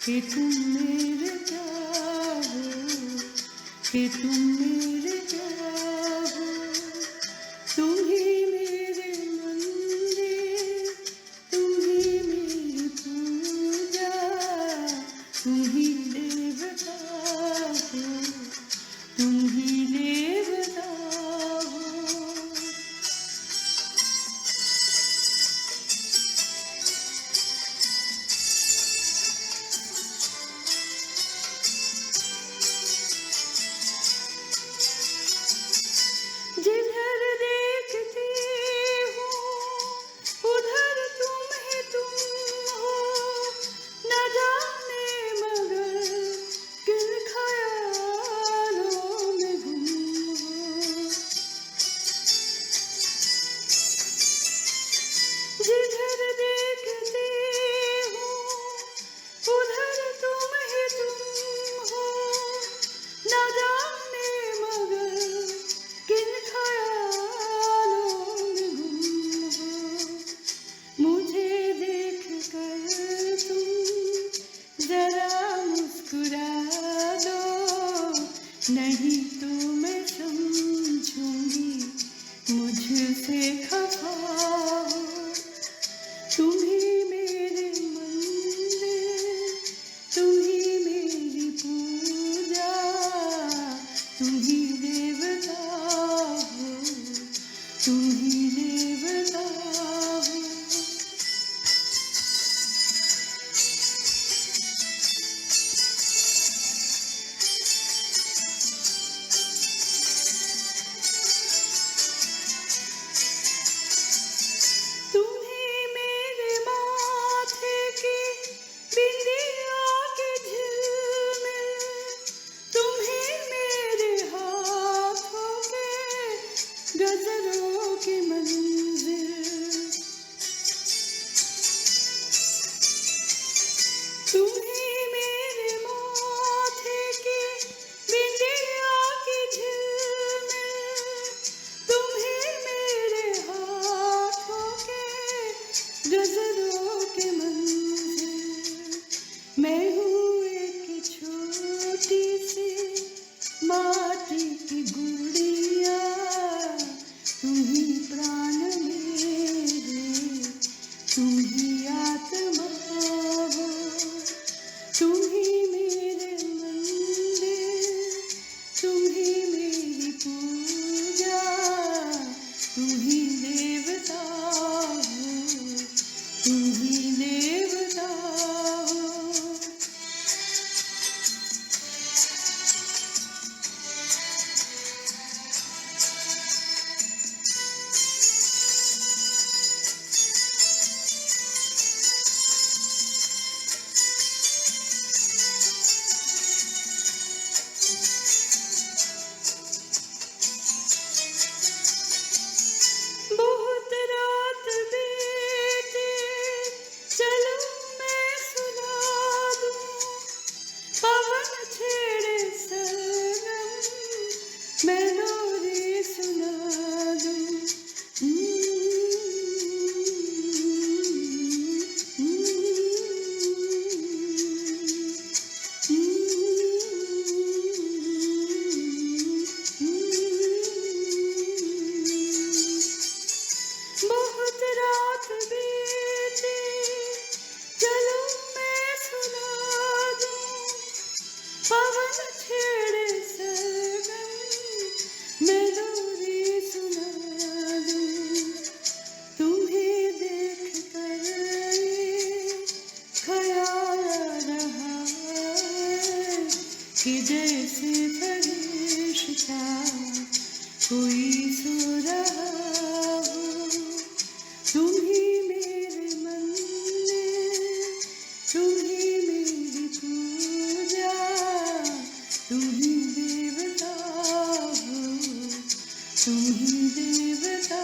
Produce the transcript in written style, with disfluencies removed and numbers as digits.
कि तुम मेरे चाहो, कि तुम मेरे चाहो। तुम ही मेरे मंदिर, तुम ही मेरी पूजा, तुम ही देवता हो, तुम ही देवता हो। जिधर देखती हूँ उधर तुम ही तुम हो, न जाने मगर किन ख्यालों में गुम हो। जिधर देखती हूँ उधर तुम ही तुम हो, न जाने मगर किन ख्यालों में गुम हो। मुझे देख कर तुम जरा मुस्कुरा दो, नहीं तो मैं समझूंगी मुझसे खफा हो। तुम ही मेरे मंदिर, तुम ही मेरी पूजा, तुम ही देवता हो, तुम ही देवता हो। तुम्ही मेरे माथे की बिंदिया के झिलमिल, तुम्ही मेरे हाथों के गजरों की मंजिल। तुम्ही मेरे माथे की बिंदिया की झिलमिल, तुम्ही मेरे हाथों के गजरों के मंजिल। मैं हूँ एक छोटी सी माटी की गुड़िया, तुम ही प्राण मेरे, तुम ही आत्मा हो। तुम ही मेरे मंदिर, तुम ही मेरी पूजा, तुम ही देवता हो, तुम ही देवता हो। बहुत रात बीती, चलो मैं सुना दूँ, पवन छेड़े सरगम, मैं लोरी सुना दूँ। बहुत रात बीती, चलो मैं सुना दूँ, पवन छेड़े सरगम, मैं लोरी सुना दूँ। तुम्हें देख कर ये ख्याल रहा कि जैसे फरिश्ता कोई सो रहा हो। तुम ही मेरे मंदिर, तुम ही मेरी पूजा, तुम ही देवता हो, तुम ही देवता